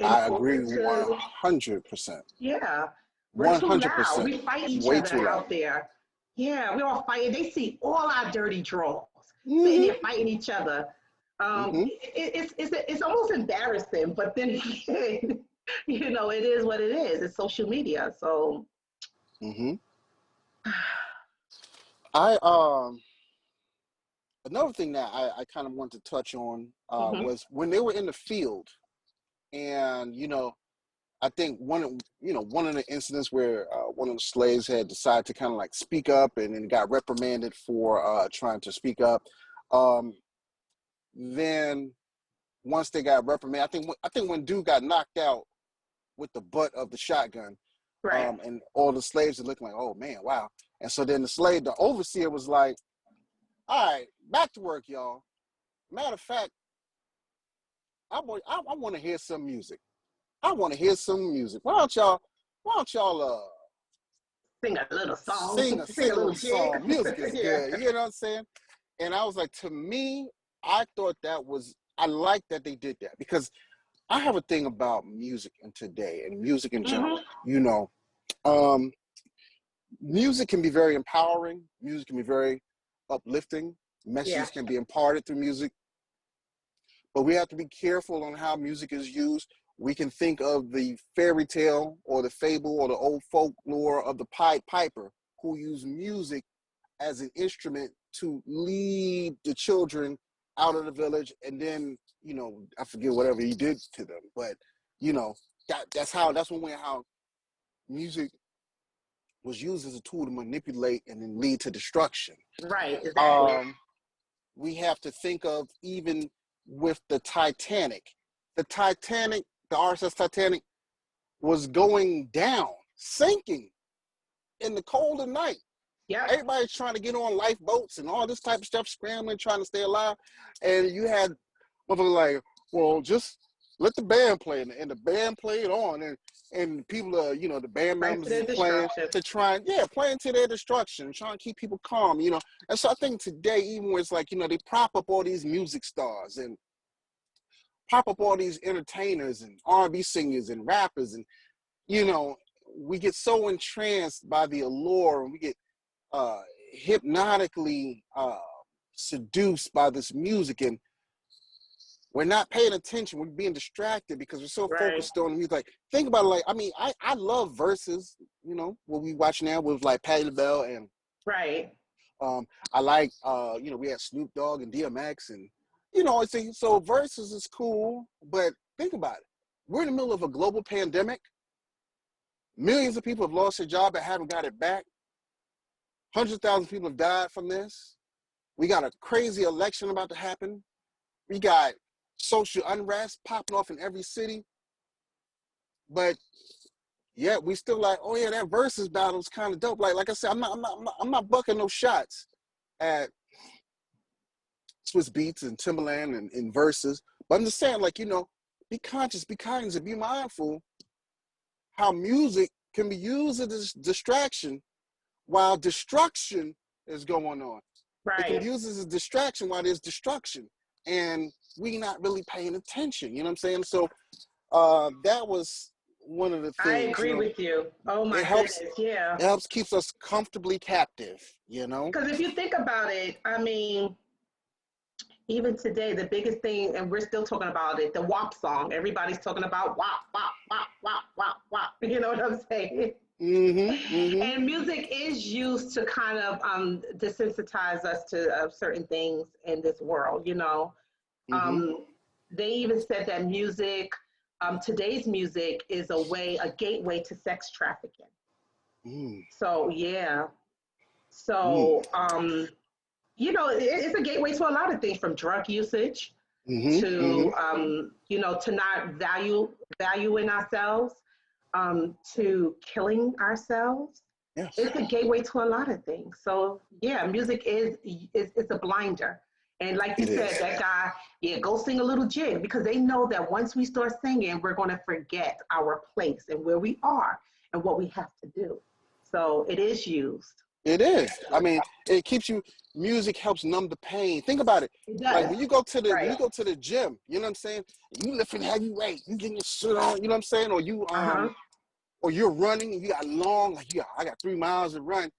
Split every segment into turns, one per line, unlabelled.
in
I agree
order to,
100%.
yeah, we're too loud.
100%.
We fight each
Way
other
too loud.
out there. Yeah, we're all fighting. They see all our dirty draws, sitting there
Mm-hmm.
fighting each other.
Mm-hmm.
It's almost embarrassing, but then again, it is what it is. It's social media. So,
Mm-hmm. I Another thing that I kind of wanted to touch on
mhm.
was when they were in the field, and I think one of the incidents where one of the slaves had decided to kind of like speak up and then got reprimanded for trying to speak up. Um, then once they got reprimanded, I think when dude got knocked out with the butt of the shotgun,
Right.
and all the slaves are looking like, oh man, wow. And so then the overseer was like, all right, back to work, y'all. Matter of fact, I want to hear some music. I want to hear some music. Why don't y'all
Sing a little song,
sing a
sing a little
little
jig.
song? Music is
Yeah.
good. You know what I'm saying? And I was like, to me, I like that they did that, because I have a thing about music in today and music in general.
Hmm.
Um, Music can be very empowering. Music can be very uplifting.
Yeah.
Messages can be imparted through music, but we have to be careful on how music is used. We can think of the fairy tale or the fable or the old folklore of the Pied Piper, who used music as an instrument to lead the children out of the village, and then I forget whatever he did to them, but you know that's one way how music was used as a tool to manipulate and then lead to destruction.
Right. Exactly.
Um, we have to think of, even with the Titanic. The RSS Titanic was going down, sinking in the cold of night.
Yep.
Everybody's trying to get on lifeboats and all this type of stuff, scrambling, trying to stay alive. And you had motherfuckers like, well, just let the band play. And the band played on. And people, the band
Right to
members is
their
playing
destruction.
to try and, yeah, playing to their destruction, trying to keep people calm. And so I think today, even where it's like, they prop up all these music stars and pop up all these entertainers and R&B singers and rappers. And, we get so entranced by the allure, and we get uh, hypnotically seduced by this music, and we're not paying attention. We're being distracted because we're so
Right.
focused on the music. Like, think about it. Like, I mean, I love verses. What we watch now with like Patti LaBelle, and
Right.
I like we had Snoop Dogg and DMX, and so verses is cool. But think about it. We're in the middle of a global pandemic. Millions of people have lost their job and haven't got it back. Hundreds of thousands of people have died from this. We got a crazy election about to happen. We got social unrest popping off in every city. But yet we still like, oh yeah, that versus battle is kind of dope. Like I said, I'm not bucking no shots at Swiss Beats and Timberland and verses. But I'm just saying, like, be conscious, be cognizant, be mindful how music can be used as a distraction while destruction is going on. It can be
Right.
used as a distraction while there's destruction, and we not really paying attention. You know what I'm saying? So that was one of the
I
things.
agree with you. Oh
It
my
helps.
goodness. Yeah.
It helps keeps us comfortably captive.
Because if you think about it, I mean, even today, the biggest thing, and we're still talking about it, the WAP song. Everybody's talking about WAP, WAP, WAP, WAP, WAP, WAP. You know what I'm saying?
Mm-hmm. Mm-hmm.
And music is used to kind of desensitize us to certain things in this world.
Mm-hmm.
Um, they even said that today's music is a gateway to sex trafficking.
Mm.
So yeah.
Mm.
So it's a gateway to a lot of things, from drug usage
Mm-hmm. Mm-hmm.
to to not valuing ourselves, to killing ourselves.
Yes,
It's a gateway to a lot of things. So yeah, music is a blinder. And like you
it
said,
is.
that guy, yeah, go sing a little jig, because they know that once we start singing, we're going to forget our place and where we are and what we have to do. So it is used.
It is. I mean, it keeps you. Music helps numb the pain. Think about it.
It
Like
does.
when you go to the
Right.
gym, you know what I'm saying? You lifting heavy weight, you getting your shit on, you know what I'm saying?
Uh-huh.
Or you're running and you got long, like I got 3 miles to run.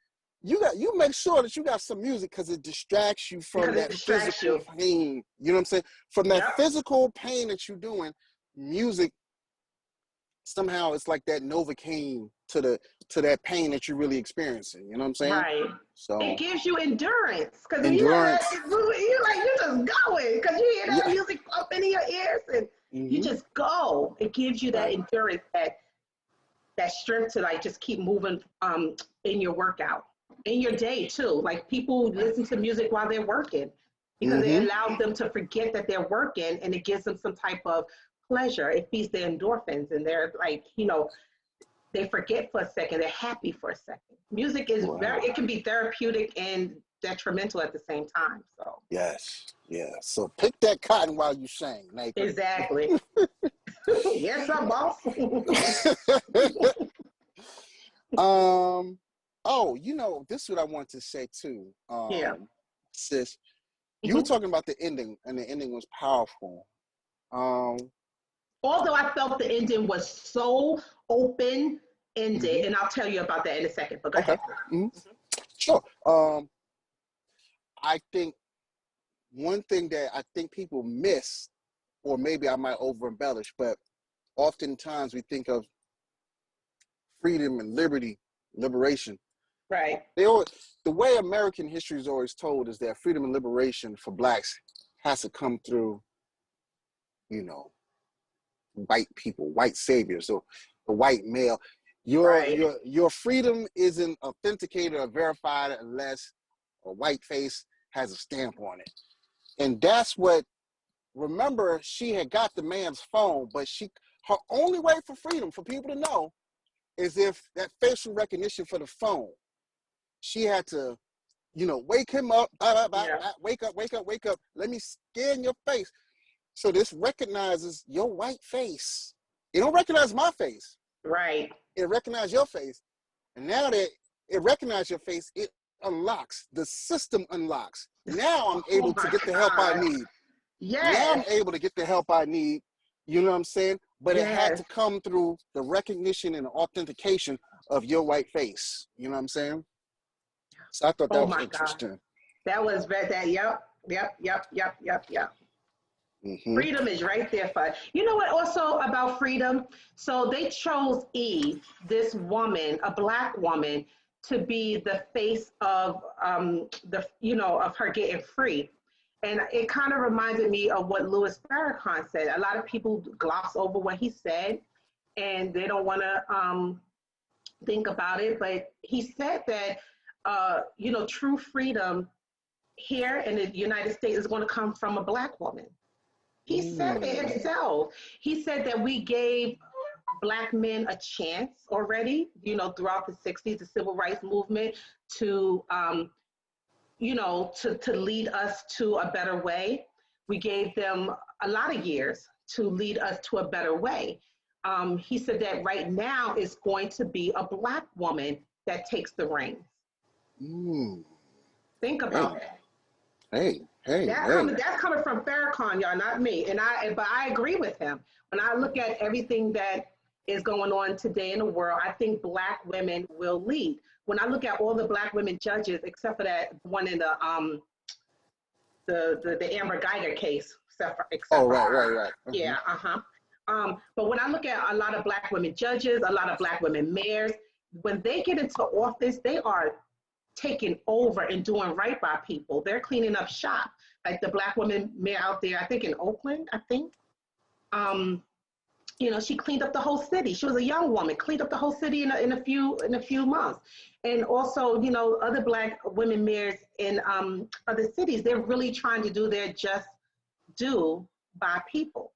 You make sure that you got some music because it distracts you from
Because it
that
distracts
physical
you.
pain. You know what I'm saying? From that
Yep.
physical pain that you're doing, music somehow it's like that Novocaine to that pain that you're really experiencing. You know what I'm saying?
Right. It
So
gives you endurance because when you hear that,
endurance.
you're like, you're just going because you hear that
Yeah.
music pumping in your ears and you
Mm-hmm.
just go. It gives you that
Right.
endurance, that strength to like just keep moving in your workout, in your day too. Like people listen to music while they're working because it
Mm-hmm.
allows them to forget that they're working and it gives them some type of pleasure. It feeds their endorphins and they're like, they forget for a second, they're happy for a second. Music is
Right.
it can be therapeutic and detrimental at the same time. So
Yes. Yeah. So pick that cotton while you sing, Nathan.
exactly. Yes, I'm boss.
Oh, this is what I want to say too.
Yeah.
Sis, you were
Mhm.
talking about the ending, and the ending was powerful. Um,
Although I felt the ending was so open ended,
mhm.
and I'll tell you about that in a second. But go
Okay.
ahead.
Mhm. Sure. I think one thing that I think people miss, or maybe I might over embellish, but oftentimes we think of freedom and liberation.
Right.
The way American history is always told is that freedom and liberation for blacks has to come through, you know, white people, white saviors, or the white male. Your
Right.
your your freedom isn't authenticated or verified unless a white face has a stamp on it. And that's what, remember, she had got the man's phone, but her only way for freedom for people to know is if that facial recognition for the phone. She had to, wake him up,
Yeah.
wake up, wake up, wake up. Let me scan your face. So this recognizes your white face. It don't recognize my face.
Right.
It recognizes your face. And now that it recognizes your face, it unlocks. The system unlocks. Now I'm
Oh
able to
my
get the help I
God.
need. Now I'm
Yes.
able to get the help I need. You know what I'm saying? But it had
Yes.
to come through the recognition and authentication of your white face. You know what I'm saying? So I thought that
Oh
was
my God.
interesting.
That was that. Yep. Yep. Yep. Yep. Yep. Yep.
Mm-hmm.
Freedom is right there for you know what also about freedom. So they chose Eve, this woman, a black woman, to be the face of the of her getting free. And it kind of reminded me of what Louis Farrakhan said. A lot of people gloss over what he said and they don't want to think about it. But he said that true freedom here in the United States is going to come from a black woman. He said it
Mm.
himself. He said that we gave black men a chance already, throughout the 60s, the civil rights movement to, to lead us to a better way. We gave them a lot of years to lead us to a better way. He said that right now it's going to be a black woman that takes the reins.
Mm.
Think
Hey,
about that.
hey.
That's coming from Farrakhan, y'all, not me. But I agree with him. When I look at everything that is going on today in the world, I think black women will lead. When I look at all the black women judges, except for that one in the Amber Geiger case, except
Oh,
for
right,
her.
right, right. Mm-hmm.
Yeah, uh-huh. But when I look at a lot of black women judges, a lot of black women mayors, when they get into office, they are taking over and doing right by people. They're cleaning up shop. Like the black woman mayor out there, I think in Oakland, I think. Um, she cleaned up the whole city. She was a young woman, cleaned up the whole city in a few months. And also, other black women mayors in other cities, they're really trying to do their just due by people.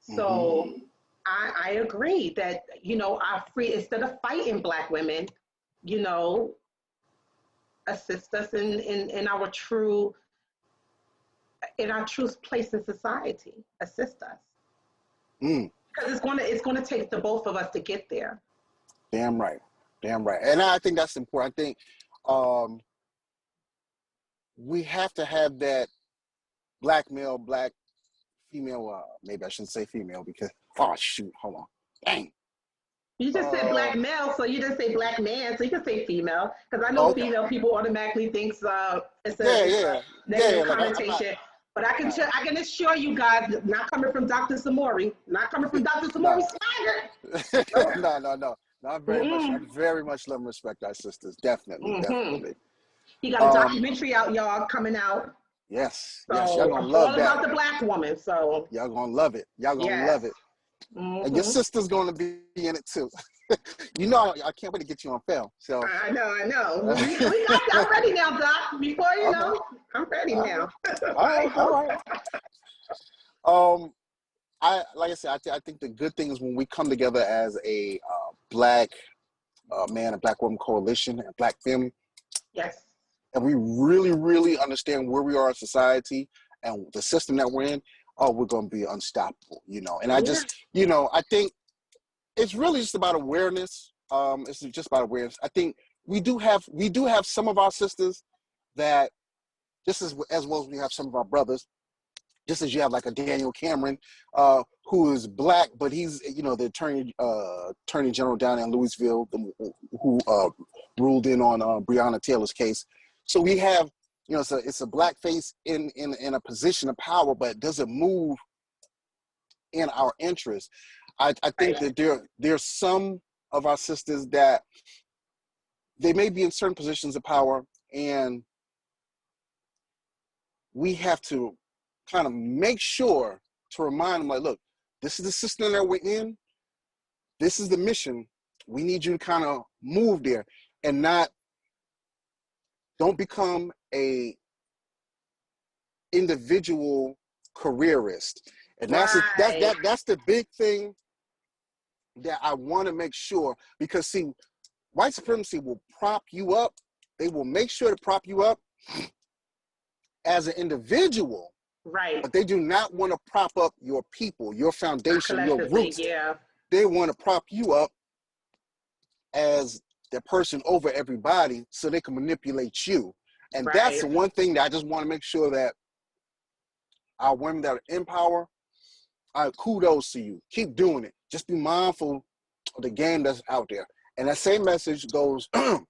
Mm-hmm.
So I agree that, our free instead of fighting black women, you know, assist us in our true place in society. Assist us
Mm.
because it's gonna take the both of us to get there.
Damn right. Damn right. And I think that's important. I think we have to have that black male, black female. Maybe I shouldn't say female because oh shoot, hold on, dang.
You just said black male, so you didn't say black man, so you can say female. Because I know
Okay.
female people automatically thinks it's
Yeah.
a negative
Like
connotation. But I can assure you guys, not coming from Dr. Samori, not coming from Dr. Samori Swygert.
No. I very much love and respect our sisters. Definitely.
He got a documentary out, y'all, coming out.
Yes,
So
y'all gonna love
all
that.
about the black woman. So
y'all gonna love it. Love it. And your sister's gonna be in it too. You know, I can't wait to get you on film. So
I know. we got. I'm ready now, Doc. Before you know, I'm ready now.
All right. Like I said, I think the good thing is when we come together as a black man and black woman coalition and black family.
Yes.
And we really, really understand where we are in society and the system that we're in. Oh, we're going to be unstoppable, you know. And I just, you know, I think it's really just about awareness. It's just about awareness. I think we do have some of our sisters that, just as well as we have some of our brothers, just as you have like a Daniel Cameron, who is black, but he's, you know, the attorney general down in Louisville, who ruled in on Breonna Taylor's case. So we have, you know, it's a black face in a position of power, but doesn't move in our interest. I think that there's some of our sisters that they may be in certain positions of power, and we have to kind of make sure to remind them, like, look, this is the system that we're in. This is the mission. We need you to kind of move there and don't become a individual careerist. And that's the big thing that I want to make sure, because see, white supremacy will prop you up. They will make sure to prop you up as an individual.
Right.
But they do not want to prop up your people, your foundation, your roots.
Yeah.
They want to prop you up as the person over everybody so they can manipulate you. And that's the one thing that I just want to make sure that our women that are in power, kudos to you. Keep doing it. Just be mindful of the game that's out there. And that same message goes to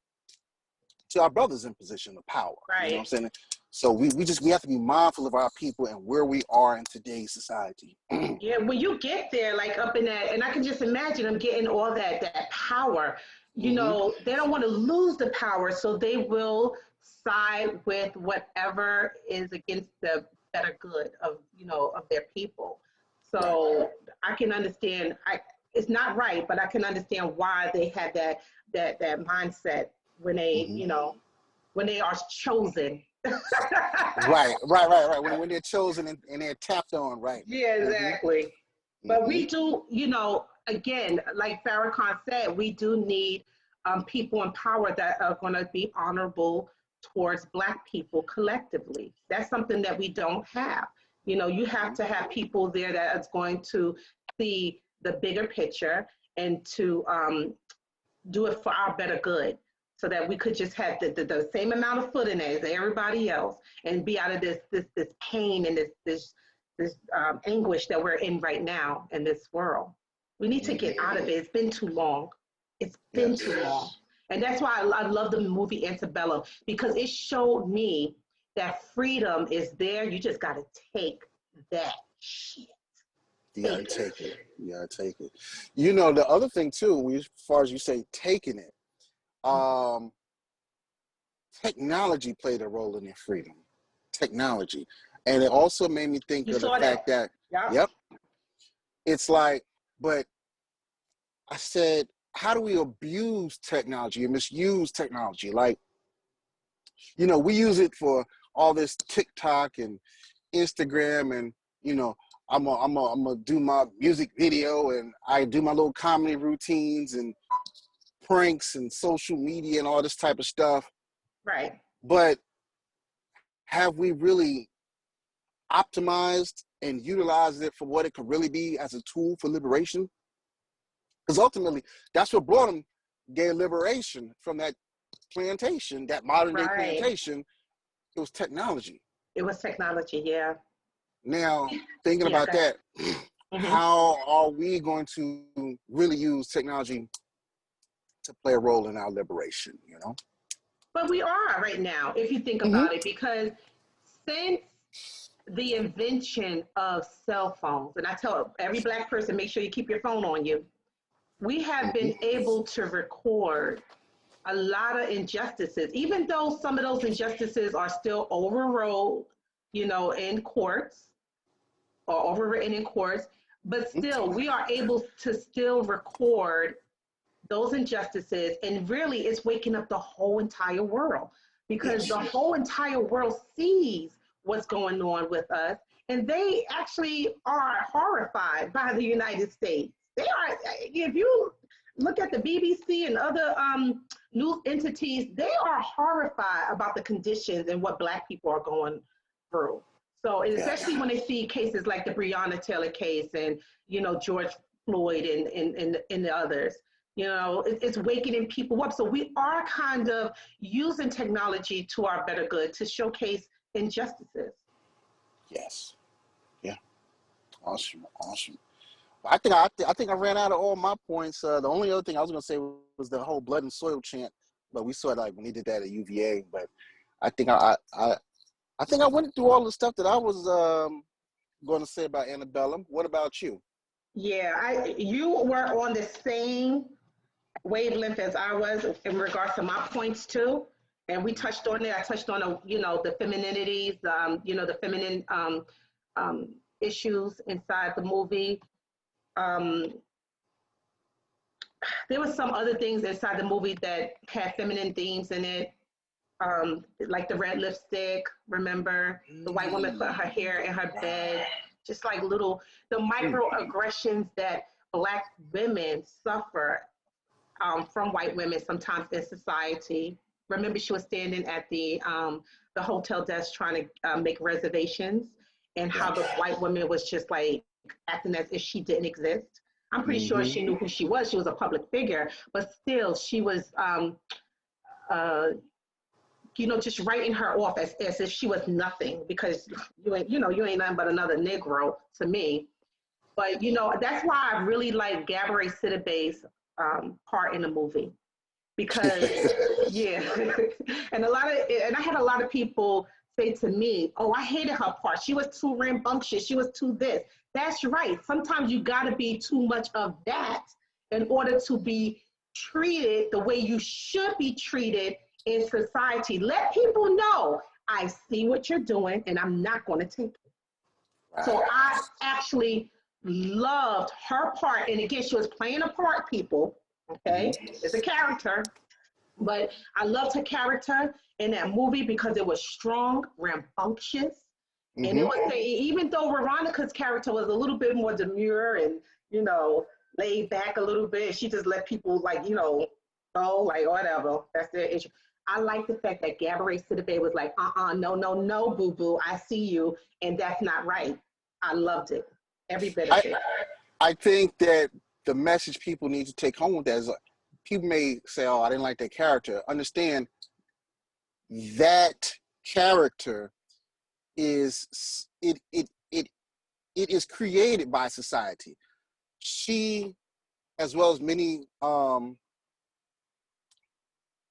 our brothers in position of power.
Right.
You know what I'm saying? So we have to be mindful of our people and where we are in today's society.
Yeah, when you get there, like up in that, and I can just imagine them getting all that power. You know, they don't want to lose the power, so they will side with whatever is against the better good of, you know, of their people. So I can understand. It's not right, but I can understand why they had that mindset when they, you know, when they are chosen.
Right. When they're chosen and they're tapped on, right?
Yeah, exactly. But we do, you know, again, like Farrakhan said, we do need people in power that are going to be honorable towards Black people collectively. That's something that we don't have. You know, you have to have people there that is going to see the bigger picture and to do it for our better good, so that we could just have the same amount of foot in it as everybody else and be out of this pain and this anguish that we're in right now in this world. We need to get out of it. It's been too long. It's been too long. And that's why I love the movie Antebellum, because it showed me that freedom is there. You just got to take that shit.
You got to take it. You got to take it. You know, the other thing too, as far as you say taking it, technology played a role in their freedom. Technology. And it also made me think of the fact that, it's like, but I said, how do we abuse technology and misuse technology? Like, you know, we use it for all this TikTok and Instagram, and, you know, I'm gonna do my music video and I do my little comedy routines and pranks and social media and all this type of stuff.
Right.
But have we really optimized and utilized it for what it could really be as a tool for liberation? Because ultimately, that's what brought them gay liberation from that plantation, that modern day
Right.
plantation, it was technology.
It was technology. Yeah.
Now, thinking
Yeah.
about
Go ahead.
that,
Hmm.
how are we going to really use technology to play a role in our liberation, you know?
But we are right now, if you think
Mm-hmm.
about it, because since the invention of cell phones, and I tell every Black person, make sure you keep your phone on you, we have
Mm-hmm.
been able to record a lot of injustices, even though some of those injustices are still overruled, in courts or overwritten in courts, but still, we are able to still record those injustices, and really it's waking up the whole entire world, because
Yes.
the whole entire world sees what's going on with us, and they actually are horrified by the United States. They are. If you look at the BBC and other news entities, they are horrified about the conditions and what Black people are going through. So
Yes.
especially when they see cases like the Breonna Taylor case, and George Floyd, and the others, it's waking people up. So we are kind of using technology to our better good to showcase injustices.
Yes. Yeah. Awesome. Awesome. I think I ran out of all my points. The only other thing I was going to say was the whole blood and soil chant, but we saw it like when he did that at UVA. But I think I think I went through all the stuff that I was going to say about Antebellum. What about you?
Yeah, you were on the same wavelength as I was in regards to my points too. And we touched on it. I touched on the femininities, the feminine issues inside the movie. Um, there was some other things inside the movie that had feminine themes in it, like the red lipstick. Remember, the white woman put her hair in her bed, just like the
Mm.
microaggressions that Black women suffer from white women sometimes in society. Remember, she was standing at the hotel desk trying to make reservations, and how the
Yes.
white woman was just like acting as if she didn't exist. I'm pretty sure
Mm-hmm.
she knew who she was. She was a public figure, but still, she was, uh, just writing her off as if she was nothing, because you ain't nothing but another Negro to me. But that's why I really like Gabourey Sidibe's part in the movie, because yeah, and I had a lot of people say to me, "Oh, I hated her part. She was too rambunctious. She was too this." That's right. Sometimes you got to be too much of that in order to be treated the way you should be treated in society. Let people know, I see what you're doing, and I'm not going to take it. So
Right.
I actually loved her part. And again, she was playing a part, people. Okay.
Mm-hmm.
It's a character. But I loved her character in that movie because it was strong, rambunctious. And it
Mm-hmm.
was, even though Veronica's character was a little bit more demure and, you know, laid back a little bit, she just let people, like, go, like, whatever. That's their issue. I like the fact that Gabourey Sidibe was like, no, no, no, boo boo. I see you. And that's not right. I loved it. Every bit of
I
it.
I think that the message people need to take home with that is people may say, "Oh, I didn't like that character." Understand that character is it is created by society. She, as well as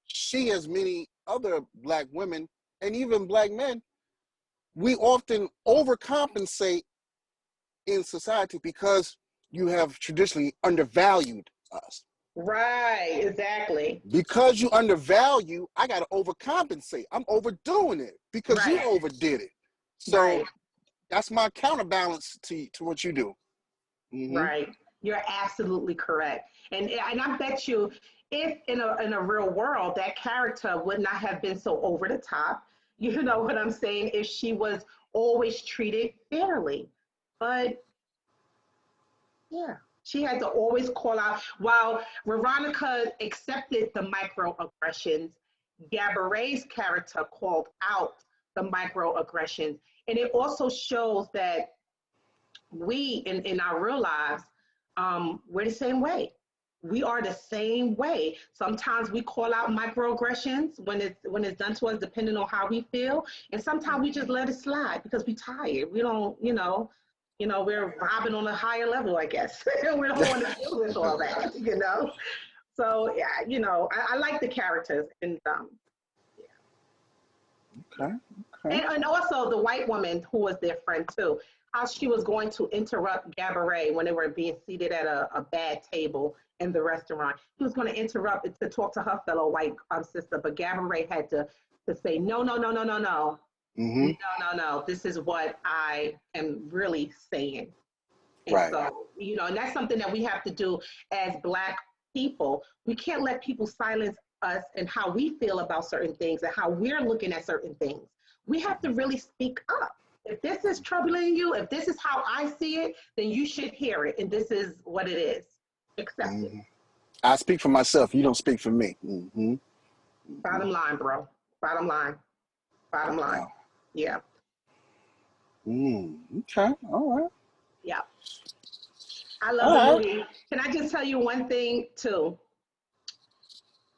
she as many other Black women and even Black men, we often overcompensate in society because you have traditionally undervalued us.
Right, exactly.
Because you undervalue, I got to overcompensate. I'm overdoing it because you
Right,
overdid it. So
right.
that's my counterbalance to what you do. Mm-hmm.
Right. You're absolutely correct. And I bet you, if in a real world that character would not have been so over the top, you know what I'm saying, if she was always treated fairly. But yeah, she had to always call out. While Veronica accepted the microaggressions, Gabourey's character called out the microaggressions. And it also shows that we in our real lives, we're the same way. We are the same way. Sometimes we call out microaggressions when it's done to us, depending on how we feel, and sometimes we just let it slide because we're tired. We don't, we're vibing on a higher level, I guess. We don't want to deal with all that. So yeah, I like the characters, and
Okay. Okay.
and also the white woman who was their friend too. How she was going to interrupt Gabourey when they were being seated at a bad table in the restaurant. He was going to interrupt it to talk to her fellow white sister, but Gabourey had to say, no, no, no, no, no, no.
Mm-hmm.
No. This is what I am really saying. And
Right.
so, and that's something that we have to do as Black people. We can't let people silence us and how we feel about certain things and how we're looking at certain things. We have to really speak up. If this is troubling you, if this is how I see it, then you should hear it. And this is what it is. Accept it.
I speak for myself. You don't speak for me. Mm-hmm.
Bottom line, bro. Bottom line.
Wow.
Yeah.
Okay. All right.
Yeah. I love the movie. Can I just tell you one thing too?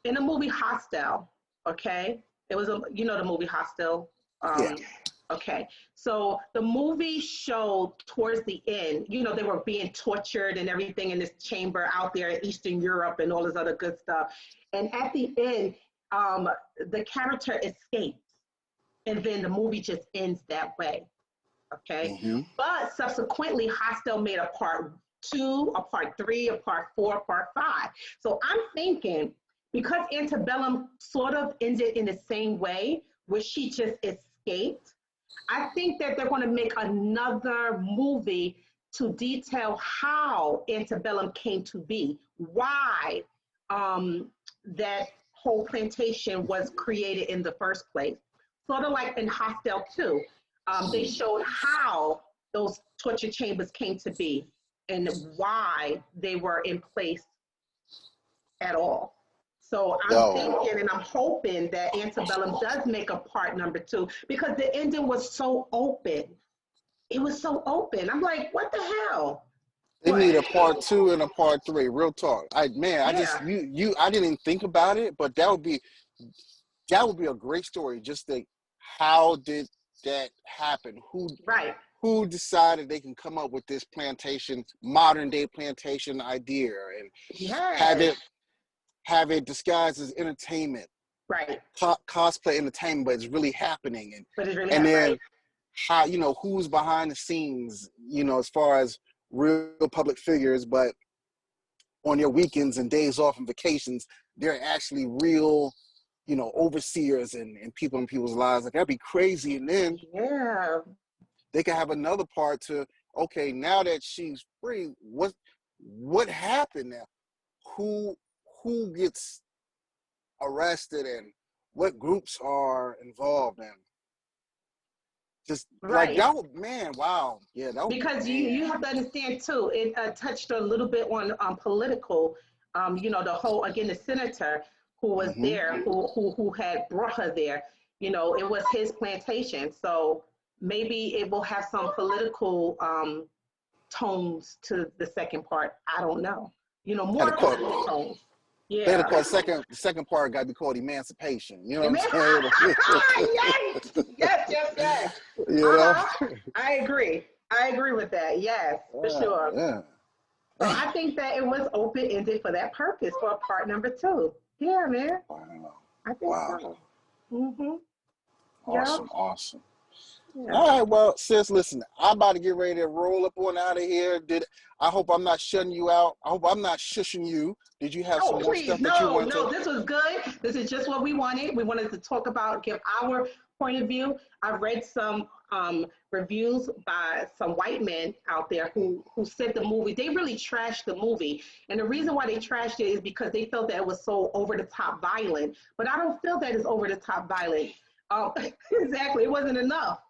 In the movie Hostel, okay? It was the movie Hostel.
Yeah.
Okay, so the movie showed towards the end, they were being tortured and everything in this chamber out there in Eastern Europe and all this other good stuff. And at the end, the character escapes, and then the movie just ends that way. Okay, but subsequently, Hostel made a part 2, a part 3, a part 4, a part 5. So I'm thinking, because Antebellum sort of ended in the same way, where she just escaped, I think that they're going to make another movie to detail how Antebellum came to be, why that whole plantation was created in the first place. Sort of like in Hostel 2, they showed how those torture chambers came to be and why they were in place at all. So I'm thinking and I'm hoping that Antebellum does make a part number 2, because the ending was so open. It was so open. I'm like, what the hell?
They need a part 2 and a part 3. Real talk. I didn't even think about it, but that would be a great story. Just think, how did that happen? Who decided they can come up with this plantation, modern day plantation idea, and have it disguised as entertainment,
right?
Cosplay entertainment, but it's really happening,
then
right. How who's behind the scenes, as far as real public figures, but on their weekends and days off and vacations, they're actually real, overseers and people in people's lives. Like, that'd be crazy. And then they could have another part to, okay, now that she's free, what happened now? Who gets arrested and what groups are involved in? Just like that would, man, wow. Yeah, that would,
because you have to understand too, it touched a little bit on political, the whole, again, the senator who was there, who had brought her there, it was his plantation. So maybe it will have some political tones to the second part. I don't know. More political tones. Yeah.
Then, of course, the second part got to be called Emancipation. You know what I'm saying?
Yes. I agree with that. Yes, for sure.
Yeah.
So I think that it was open-ended for that purpose, for part number 2. Yeah, man.
Wow.
I think so.
Awesome. Yeah. All right, well, sis, listen, I'm about to get ready to roll up on out of here. I hope I'm not shutting you out. I hope I'm not shushing you. Did you have some more stuff that you wanted to?
No, this was good. This is just what we wanted. We wanted to talk about, give our point of view. I've read some reviews by some white men out there who said the movie, they really trashed the movie. And the reason why they trashed it is because they felt that it was so over-the-top violent. But I don't feel that it's over-the-top violent. Exactly, it wasn't enough.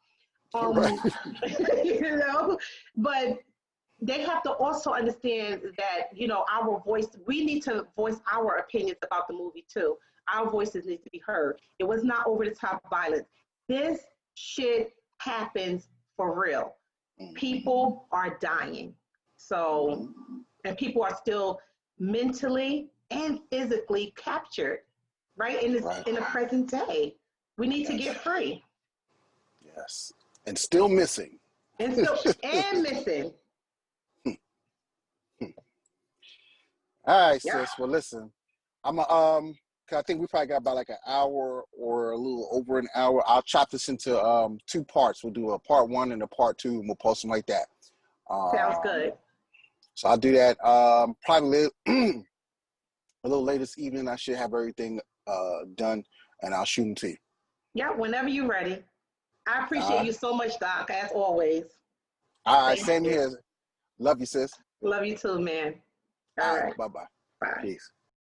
But they have to also understand that, our voice, we need to voice our opinions about the movie too. Our voices need to be heard. It was not over the top violence. This shit happens for real. People are dying. So, and people are still mentally and physically captured, right?
Right.
In the present day. We need to
Yes.
get free.
Yes. And still missing.
And still and missing.
All right,
Yeah.
sis. Well, listen, I'm a, 'cause I think we probably got about like an hour or a little over an hour. I'll chop this into two parts. We'll do a part one and a part two, and we'll post them like that.
Sounds good.
So I'll do that probably a little later this evening. I should have everything done, and I'll shoot them to you.
Yeah, whenever you're ready. I appreciate
All
you
right.
so much, Doc, as always.
All right.
Thank
Same
you.
here. Love you, sis.
Love you too, man. All
All right.
right.
Bye-bye.
Bye.
Peace.